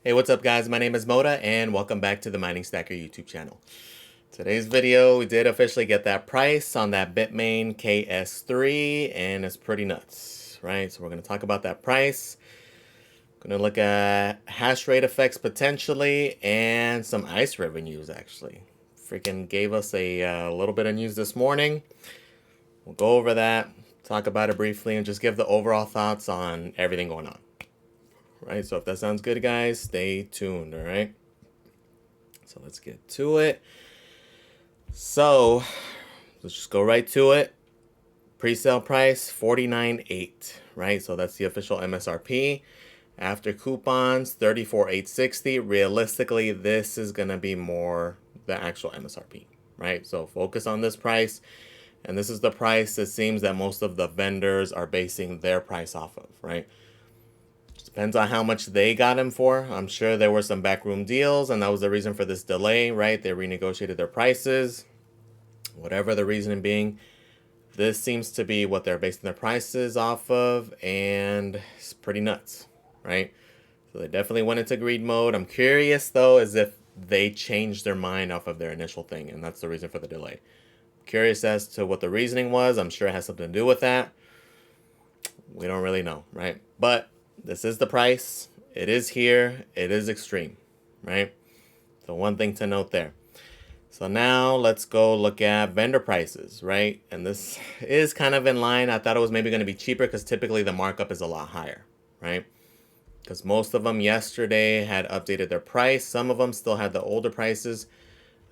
Hey, what's up guys? My name is Moda and welcome back to the Mining Stacker YouTube channel. Today's video, we did officially get that price on that Bitmain KS3 and it's pretty nuts, right? So we're going to talk about that price. Going to look at hash rate effects potentially and some Iceriver news actually. Freaking gave us a little bit of news this morning. We'll go over that, talk about it briefly, and just give the overall thoughts on everything going on. Right, so if that sounds good, guys, stay tuned, all right? So let's get to it. So let's just go right to it. Pre-sale price $49.8, right? So that's the official MSRP. After coupons, $34,860. Realistically, this is gonna be more the actual MSRP, right? So focus on this price, and this is the price it seems that most of the vendors are basing their price off of, right? Depends on how much they got him for. I'm sure there were some backroom deals, and that was the reason for this delay, right? They renegotiated their prices. Whatever the reason being, this seems to be what they're basing their prices off of, and it's pretty nuts, right? So they definitely went into greed mode. I'm curious, though, as if they changed their mind off of their initial thing, and that's the reason for the delay. Curious as to what the reasoning was. I'm sure it has something to do with that. We don't really know, right? But this is the price. It is here. It is extreme, right? So one thing to note there. So now let's go look at vendor prices, right? And this is kind of in line. I thought it was maybe going to be cheaper because typically the markup is a lot higher, right? Because most of them yesterday had updated their price. Some of them still had the older prices.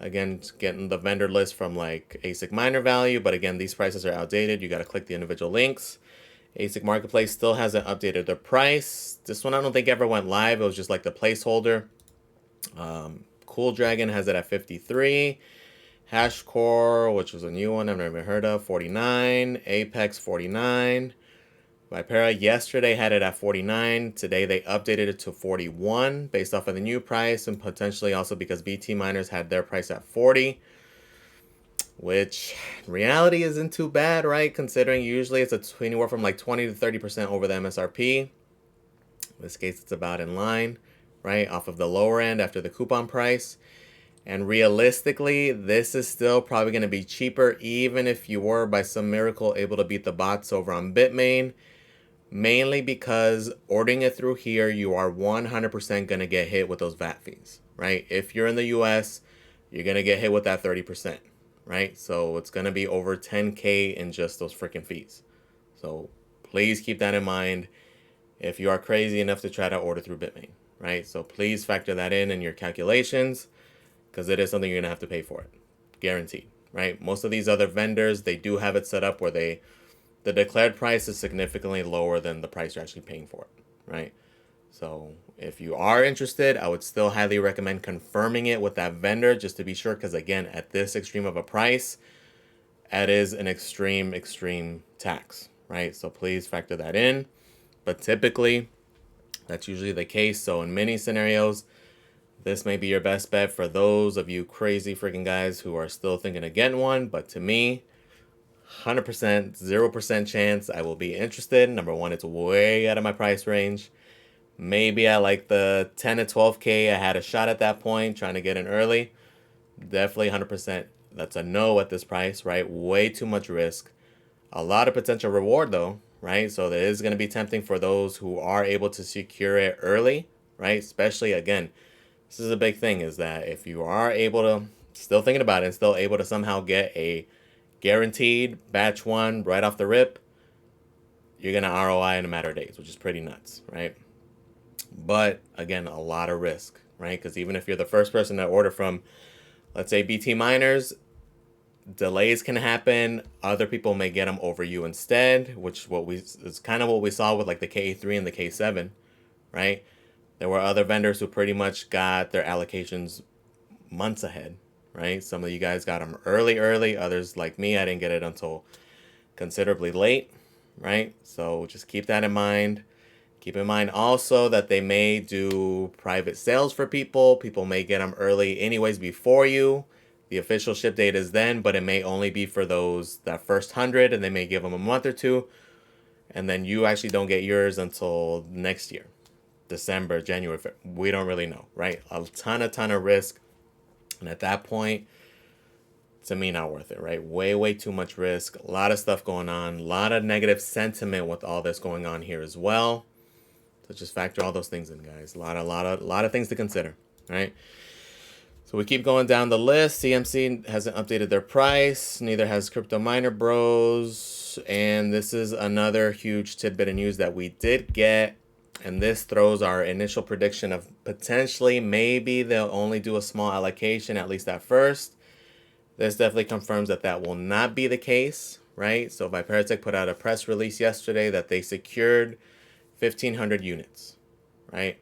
Again, getting the vendor list from like ASIC miner value. But again, these prices are outdated. You got to click the individual links. ASIC Marketplace still hasn't updated their price. This one I don't think ever went live. It was just like the placeholder. Cool Dragon has it at 53. Hashcore, which was a new one I've never even heard of, 49. Apex 49. Vipera yesterday had it at 49. Today they updated it to 41 based off of the new price and potentially also because BT miners had their price at 40. Which in reality isn't too bad, right? Considering usually it's anywhere from like 20 to 30% over the MSRP. In this case, it's about in line, right? Off of the lower end after the coupon price. And realistically, this is still probably going to be cheaper even if you were by some miracle able to beat the bots over on Bitmain. Mainly because ordering it through here, you are 100% going to get hit with those VAT fees, right? If you're in the US, you're going to get hit with that 30%. Right? So it's going to be over 10K in just those freaking fees. So please keep that in mind if you are crazy enough to try to order through Bitmain, right? So please factor that in your calculations because it is something you're going to have to pay for it. Guaranteed, right? Most of these other vendors, they do have it set up where the declared price is significantly lower than the price you're actually paying for it, right? So if you are interested, I would still highly recommend confirming it with that vendor just to be sure. Because again, at this extreme of a price, that is an extreme tax, right? So please factor that in. But typically, that's usually the case. So in many scenarios, this may be your best bet for those of you crazy freaking guys who are still thinking of getting one. But to me, 100%, 0% chance I will be interested. Number one, it's way out of my price range. Maybe at like the 10 to 12K, I had a shot at that point, trying to get in early. Definitely 100%. That's a no at this price, right? Way too much risk. A lot of potential reward though, right? So that is going to be tempting for those who are able to secure it early, right? Especially again, this is a big thing is that if you are able to, still thinking about it, and still able to somehow get a guaranteed batch one right off the rip, you're going to ROI in a matter of days, which is pretty nuts, right? But again, a lot of risk, right? Because even if you're the first person to order from, let's say, BT miners, delays can happen. Other people may get them over you instead, which is kind of what we saw with like the K3 and the K7, right? There were other vendors who pretty much got their allocations months ahead, right? Some of you guys got them early. Others, like me, I didn't get it until considerably late, right? So just keep that in mind. Keep in mind also that they may do private sales for people. People may get them early anyways before you. The official ship date is then, but it may only be for those that first 100, and they may give them a month or two, and then you actually don't get yours until next year. December, January, we don't really know, right? A ton of risk. And at that point, to me, not worth it, right? Way too much risk. A lot of stuff going on. A lot of negative sentiment with all this going on here as well. So just factor all those things in, guys. A lot of things to consider, right? So we keep going down the list. CMC hasn't updated their price. Neither has Crypto Miner Bros. And this is another huge tidbit of news that we did get. And this throws our initial prediction of potentially maybe they'll only do a small allocation, at least at first. This definitely confirms that that will not be the case, right? So Viperatech put out a press release yesterday that they secured 1,500 units, right?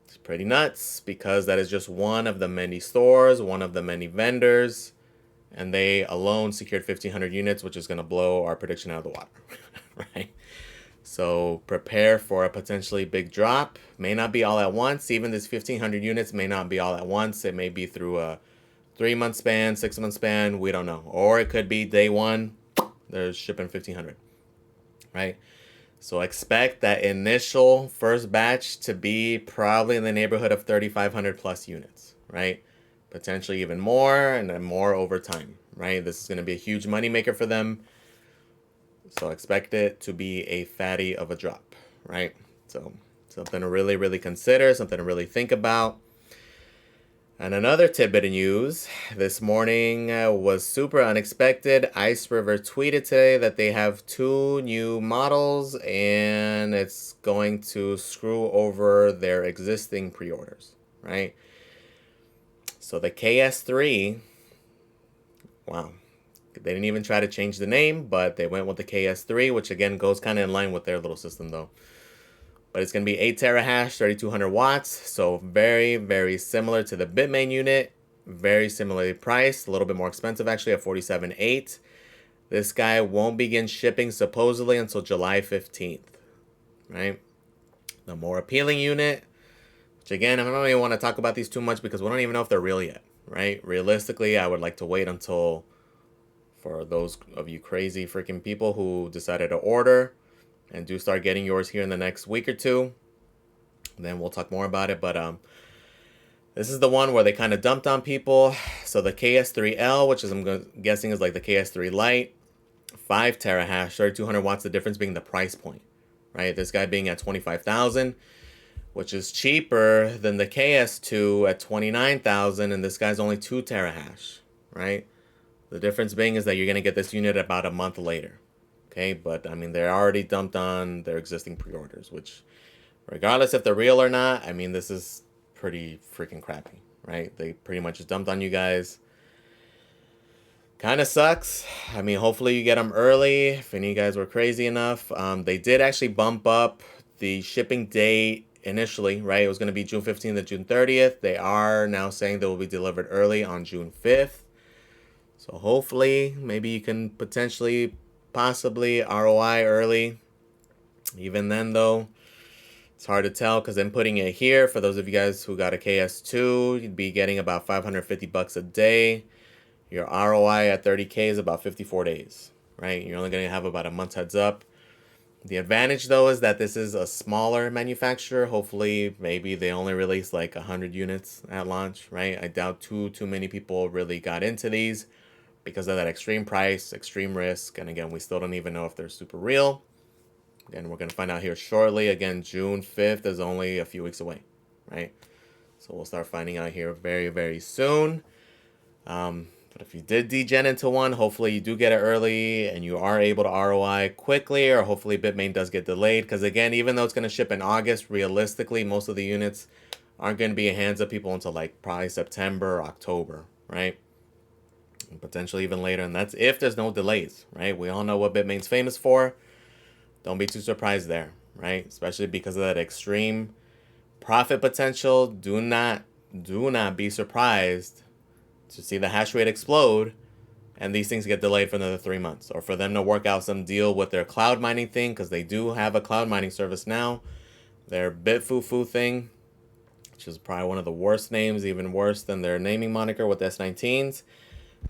It's pretty nuts because that is just one of the many stores, one of the many vendors, and they alone secured 1,500 units, which is going to blow our prediction out of the water, right? So prepare for a potentially big drop. May not be all at once. Even this 1,500 units may not be all at once. It may be through a 3-month span, 6-month span. We don't know. Or it could be day one, they're shipping 1,500, right? So expect that initial first batch to be probably in the neighborhood of 3,500 plus units, right? Potentially even more, and then more over time, right? This is going to be a huge moneymaker for them. So expect it to be a fatty of a drop, right? So something to really consider, something to really think about. And another tidbit of news this morning was super unexpected. Iceriver tweeted today that they have 2 new models and it's going to screw over their existing pre-orders, right? So the KS3, wow. They didn't even try to change the name, but they went with the KS3, which again goes kind of in line with their little system though. But it's going to be 8 terahash, 3,200 watts. So very similar to the Bitmain unit. Very similarly priced. A little bit more expensive actually at 47.8. This guy won't begin shipping supposedly until July 15th. Right? The more appealing unit, which again, I don't even want to talk about these too much because we don't even know if they're real yet. Right? Realistically, I would like to wait until, for those of you crazy freaking people who decided to order, and do start getting yours here in the next week or two, then we'll talk more about it. But this is the one where they kind of dumped on people. So the KS3L, which is I'm guessing is like the KS3 Lite, 5 terahash, 3,200 watts. The difference being the price point, right? This guy being at 25,000, which is cheaper than the KS2 at 29,000, and this guy's only 2 terahash, right? The difference being is that you're gonna get this unit about a month later. Okay, but I mean, they're already dumped on their existing pre-orders, which regardless if they're real or not, I mean, this is pretty freaking crappy, right? They pretty much just dumped on you guys. Kind of sucks. I mean, hopefully you get them early if any of you guys were crazy enough. They did actually bump up the shipping date initially, right? It was going to be June 15th to June 30th. They are now saying they will be delivered early on June 5th. So hopefully, maybe you can potentially possibly ROI early. Even then though, it's hard to tell because I'm putting it here. For those of you guys who got a KS2, you'd be getting about 550 bucks a day. Your ROI at 30K is about 54 days, right? You're only going to have about a month's heads up. The advantage though is that this is a smaller manufacturer. Hopefully maybe they only release like 100 units at launch, right? I doubt too many people really got into these because of that extreme price, extreme risk. And again, we still don't even know if they're super real. Again, we're going to find out here shortly. Again, June 5th is only a few weeks away, right? So we'll start finding out here very soon. But if you did degen into one, hopefully you do get it early and you are able to ROI quickly, or hopefully Bitmain does get delayed. Because again, even though it's going to ship in August, realistically, most of the units aren't going to be in hands of people until like probably September or October, right? And potentially even later, and that's if there's no delays, right? We all know what Bitmain's famous for. Don't be too surprised there, right? Especially because of that extreme profit potential. Do not be surprised to see the hash rate explode and these things get delayed for another 3 months, or for them to work out some deal with their cloud mining thing, because they do have a cloud mining service now. Their BitFuFu thing, which is probably one of the worst names, even worse than their naming moniker with S19s.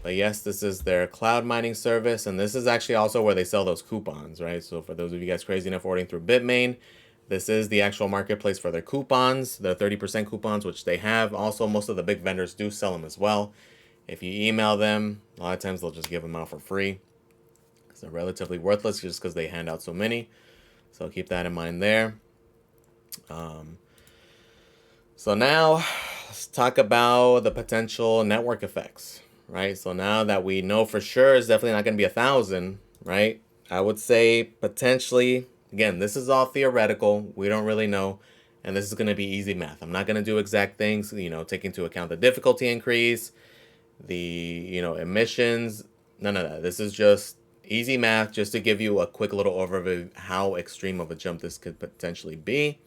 But yes, this is their cloud mining service, and this is actually also where they sell those coupons, right? So for those of you guys crazy enough ordering through Bitmain, This is the actual marketplace for their coupons, the 30% coupons, which they have. Also, most of the big vendors do sell them as well. If you email them, a lot of times they'll just give them out for free. Because they're relatively worthless just because they hand out so many. So keep that in mind there. So now let's talk about the potential network effects, right? So now that we know for sure it's definitely not going to be 1,000, right? I would say potentially, again, this is all theoretical. We don't really know. And this is going to be easy math. I'm not going to do exact things, take into account the difficulty increase, the, emissions, none of that. This is just easy math just to give you a quick little overview of how extreme of a jump this could potentially be.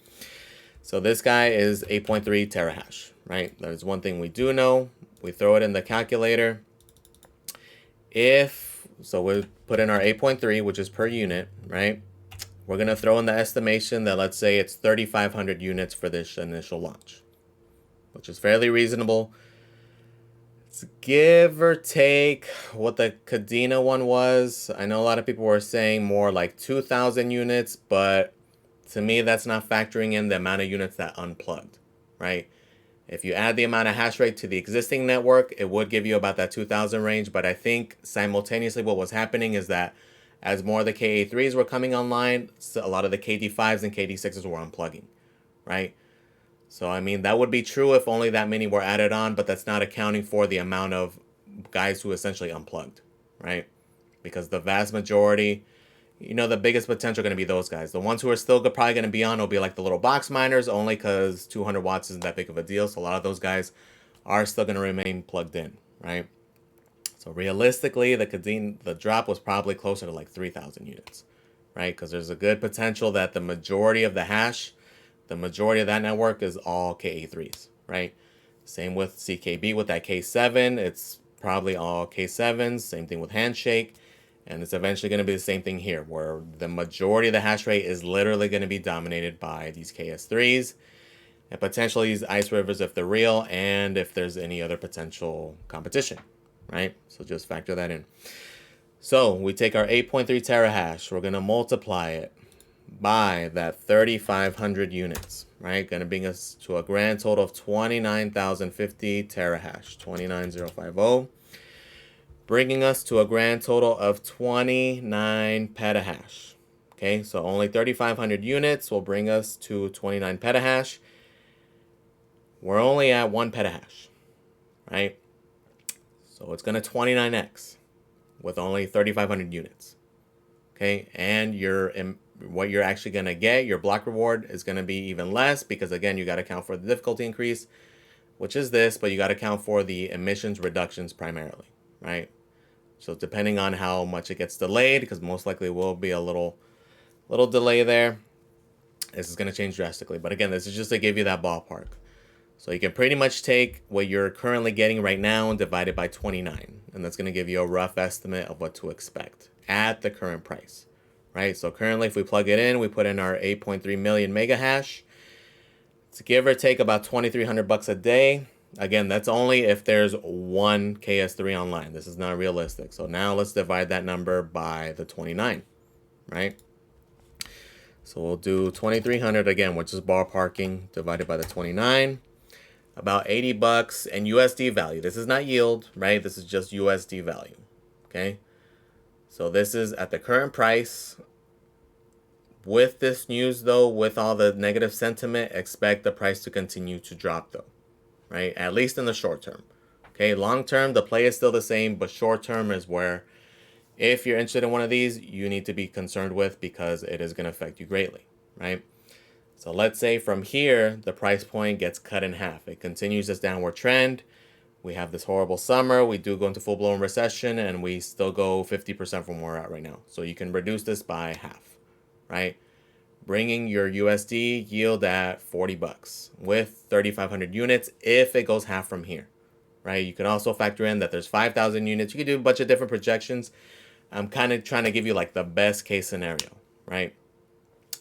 So this guy is 8.3 terahash, right? That is one thing we do know. We throw it in the calculator. So we put in our 8.3, which is per unit, right? We're going to throw in the estimation that let's say it's 3,500 units for this initial launch, which is fairly reasonable. It's give or take what the Kadena one was. I know a lot of people were saying more like 2,000 units, but to me, that's not factoring in the amount of units that unplugged, right? If you add the amount of hash rate to the existing network, it would give you about that 2,000 range. But I think simultaneously what was happening is that as more of the KA3s were coming online, so a lot of the KD5s and KD6s were unplugging, right? So, I mean, that would be true if only that many were added on, but that's not accounting for the amount of guys who essentially unplugged, right? Because the vast majority, the biggest potential are going to be those guys. The ones who are still probably going to be on will be like the little box miners, only because 200 watts isn't that big of a deal. So a lot of those guys are still going to remain plugged in, right? So realistically, the drop was probably closer to like 3,000 units, right? Because there's a good potential that the majority of that network is all KA3s, right? Same with CKB with that K7. It's probably all K7s. Same thing with Handshake. And it's eventually going to be the same thing here, where the majority of the hash rate is literally going to be dominated by these KS3s and potentially these Icerivers if they're real and if there's any other potential competition, right? So just factor that in. So we take our 8.3 terahash. We're going to multiply it by that 3,500 units, right? Going to bring us to a grand total of 29,050 terahash, 29,050. Bringing us to a grand total of 29 petahash. Okay, so only 3,500 units will bring us to 29 petahash. We're only at 1 petahash, right? So it's going to 29x with only 3,500 units. Okay, and what you're actually going to get, your block reward is going to be even less because, again, you got to account for the difficulty increase, which is this, but you got to account for the emissions reductions primarily, right? So depending on how much it gets delayed, because most likely will be a little delay there, this is going to change drastically. But again, this is just to give you that ballpark. So you can pretty much take what you're currently getting right now and divide it by 29. And that's going to give you a rough estimate of what to expect at the current price, right? So currently, if we plug it in, we put in our 8.3 million mega hash. It's give or take about $2,300 a day. Again, that's only if there's one KS3 online. This is not realistic. So now let's divide that number by the 29, right? So we'll do 2,300 again, which is ballparking, divided by the 29. About $80 in USD value. This is not yield, right? This is just USD value, okay? So this is at the current price. With this news, though, with all the negative sentiment, expect the price to continue to drop, though. Right? At least in the short term. Okay, long term, the play is still the same, but short term is where, if you're interested in one of these, you need to be concerned with because it is going to affect you greatly, right? So let's say from here, the price point gets cut in half. It continues this downward trend. We have this horrible summer. We do go into full-blown recession, and we still go 50% from where we're at right now. So you can reduce this by half, right? Bringing your USD yield at $40 with 3,500 units if it goes half from here, right? You can also factor in that there's 5,000 units. You can do a bunch of different projections. I'm kind of trying to give you like the best case scenario, right?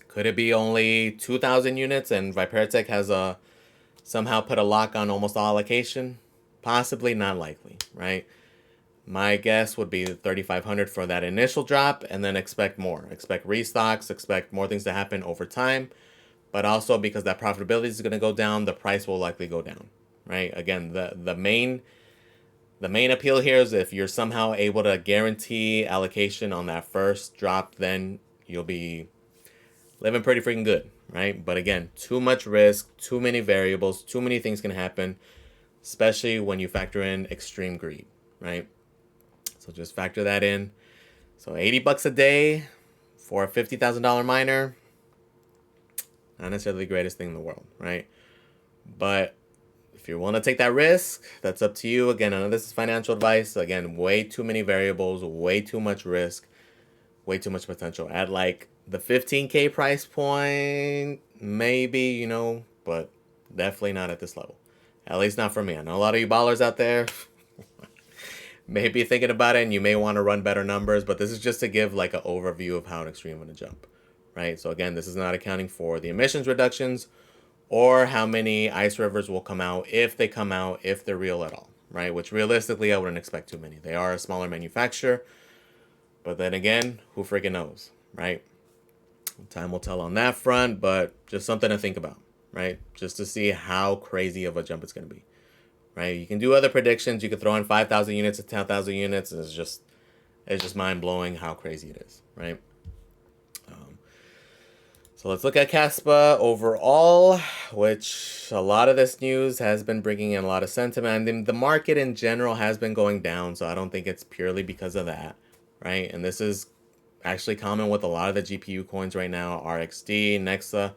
Could it be only 2,000 units and Viperatech has somehow put a lock on almost all allocation? Possibly, not likely, right? My guess would be 3,500 for that initial drop and then expect more. Expect restocks, expect more things to happen over time. but also because that profitability is going to go down, the price will likely go down, right? Again, the main appeal here is if you're somehow able to guarantee allocation on that first drop, then you'll be living pretty freaking good, right? But again, too much risk, too many variables, too many things can happen, especially when you factor in extreme greed, right? So just factor that in. So $80 a day for a $50,000 miner, not necessarily the greatest thing in the world, right? But if you're willing to take that risk, that's up to you. Again, I know this is financial advice. Again, way too many variables, way too much risk, way too much potential. At like the 15K price point, maybe, you know, but definitely not at this level. At least not for me. I know a lot of you ballers out there may be thinking about it and you may want to run better numbers, but this is just to give like an overview of how an extreme going to jump, right? So again, this is not accounting for the emissions reductions or how many Icerivers will come out, if they come out, if they're real at all, right? Which realistically, I wouldn't expect too many. They are a smaller manufacturer, but then again, who freaking knows, right? Time will tell on that front, but just something to think about, right? Just to see how crazy of a jump it's going to be, right? You can do other predictions. You could throw in 5,000 units to 10,000 units. And it's just mind blowing how crazy it is, right? So let's look at Kaspa overall, which a lot of this news has been bringing in a lot of sentiment. And the market in general has been going down, so I don't think it's purely because of that, right? And this is actually common with a lot of the GPU coins right now, RXD, Nexa.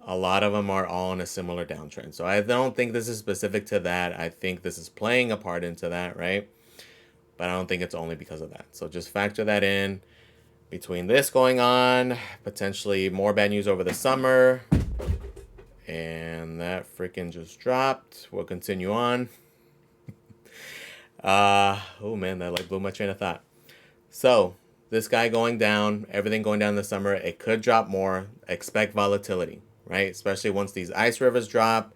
A lot of them are all in a similar downtrend. So I don't think this is specific to that. I think this is playing a part into that, right? But I don't think it's only because of that. So just factor that in. Between this going on, potentially more bad news over the summer, and that freaking just dropped. We'll continue on. Oh man, that like blew my train of thought. So this guy going down, everything going down this summer, it could drop more. Expect volatility, right? Especially once these Icerivers drop,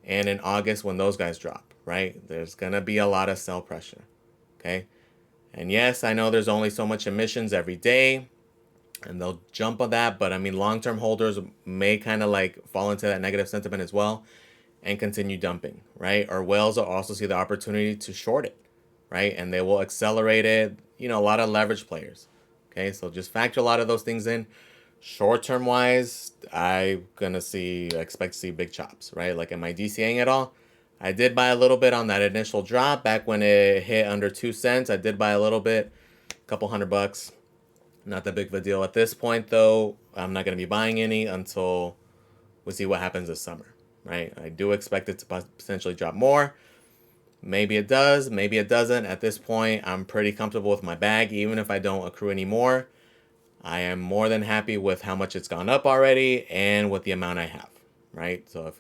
and in August when those guys drop, right? There's gonna be a lot of sell pressure, okay? And yes, I know there's only so much emissions every day, and they'll jump on that, but I mean, long-term holders may kind of like fall into that negative sentiment as well and continue dumping, right? Or whales will also see the opportunity to short it, right? And they will accelerate it, you know, a lot of leverage players, okay? So just factor a lot of those things in. Short-term wise, expect to see big chops, right? Like, am I DCAing at all? I did buy a little bit on that initial drop back when it hit under 2 cents. I did buy a little bit, a couple $100. Not that big of a deal at this point, though. I'm not going to be buying any until we see what happens this summer, right? I do expect it to potentially drop more. Maybe it does, maybe it doesn't. At this point, I'm pretty comfortable with my bag, even if I don't accrue any more. I am more than happy with how much it's gone up already and with the amount I have, right? So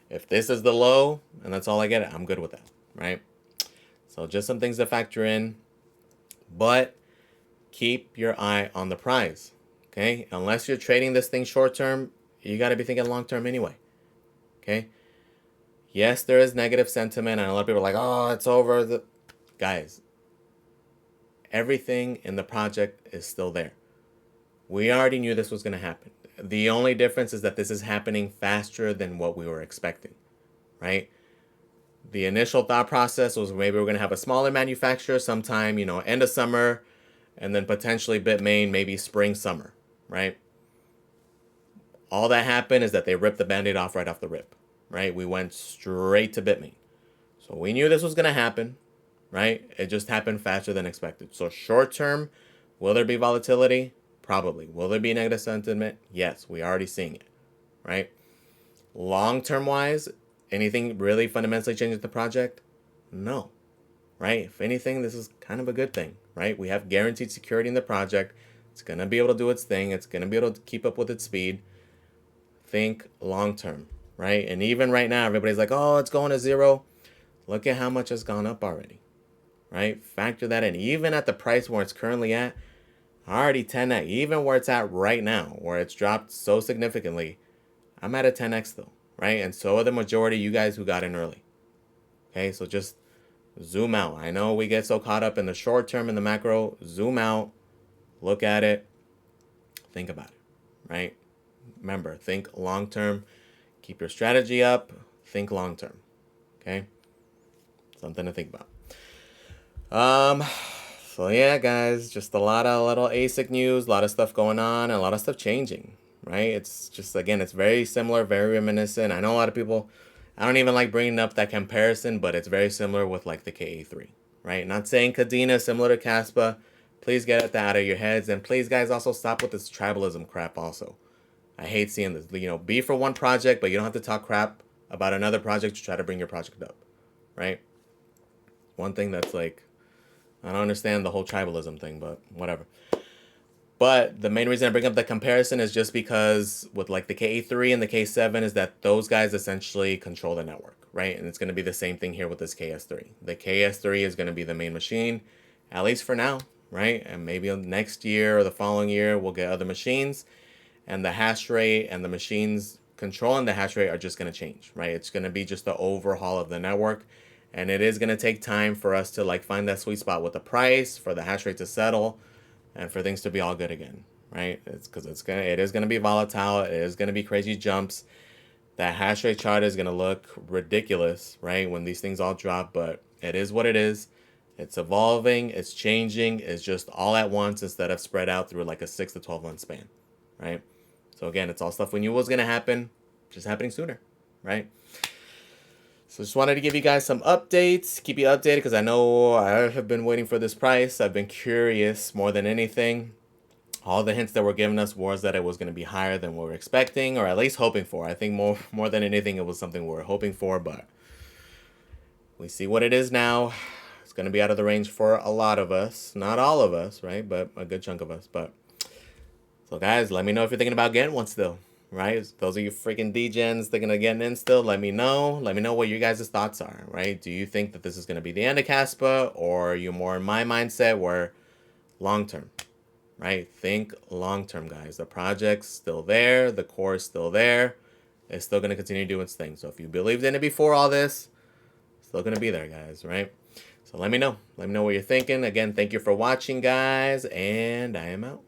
if this is the low and that's all I get, I'm good with that, right? So just some things to factor in, but keep your eye on the prize, okay? Unless you're trading this thing short term, you got to be thinking long term anyway, okay? Yes, there is negative sentiment, and a lot of people are like, oh, it's over. Guys, everything in the project is still there. We already knew this was going to happen. The only difference is that this is happening faster than what we were expecting, right? The initial thought process was maybe we're going to have a smaller manufacturer sometime, you know, end of summer, and then potentially Bitmain maybe spring, summer, right? All that happened is that they ripped the Band-Aid off right off the rip, right? We went straight to Bitmain. So we knew this was going to happen, right? It just happened faster than expected. So short term, will there be volatility? Probably. Will there be negative sentiment? Yes, we're already seeing it, right? Long term wise, anything really fundamentally changes the project? No, right? If anything, this is kind of a good thing, right? We have guaranteed security in the project. It's going to be able to do its thing. It's going to be able to keep up with its speed. Think long term, right? And even right now, everybody's like, oh, it's going to zero. Look at how much has gone up already, right? Factor that in. Even at the price where it's currently at, already 10x. Even where it's at right now, where it's dropped so significantly, I'm at a 10x though, right? And so are the majority of you guys who got in early. Okay, so just zoom out. I know we get so caught up in the short term and the macro. Zoom out, look at it, think about it, right? remember, think long-term. Keep your strategy up. Think long-term. Okay? Something to think about. So yeah, guys, just a lot of little ASIC news, a lot of stuff going on, and a lot of stuff changing, right? It's just, again, it's very similar, very reminiscent. I know a lot of people, I don't even like bringing up that comparison, but it's very similar with like the KA3, right? Not saying Kadena is similar to Kaspa. Please get that out of your heads. And please, guys, also stop with this tribalism crap also. I hate seeing this. You know, be for one project, but you don't have to talk crap about another project to try to bring your project up, right? One thing that's like, I don't understand the whole tribalism thing, but whatever. But the main reason I bring up the comparison is just because with like the KA3 and the K7 is that those guys essentially control the network, right? And it's going to be the same thing here with this KS3. The KS3 is going to be the main machine, at least for now, right? And maybe next year or the following year, we'll get other machines. And the hash rate and the machines controlling the hash rate are just going to change, right? It's going to be just the overhaul of the network. And it is going to take time for us to like find that sweet spot with the price, for the hash rate to settle, and for things to be all good again, right? It's because it is going to be volatile. It is going to be crazy jumps. That hash rate chart is going to look ridiculous, right? When these things all drop, but it is what it is. It's evolving. It's changing. It's just all at once instead of spread out through like a 6 to 12 month span, right? So again, it's all stuff we knew was going to happen, just happening sooner, right? So just wanted to give you guys some updates, keep you updated, because I know I have been waiting for this price. I've been curious more than anything. All the hints that were given us was that it was going to be higher than what we were expecting, or at least hoping for. I think more than anything, it was something we were hoping for, but we see what it is now. It's going to be out of the range for a lot of us. Not all of us, right? But a good chunk of us. But so guys, let me know if you're thinking about getting one still. Right? Those are you freaking degens thinking of getting in still. Let me know. Let me know what your guys' thoughts are, right? Do you think that this is going to be the end of Kaspa, or are you more in my mindset where long-term, right? Think long-term, guys. The project's still there. The core is still there. It's still going to continue to do its thing. So if you believed in it before all this, it's still going to be there, guys, right? So let me know. Let me know what you're thinking. Again, thank you for watching, guys, and I am out.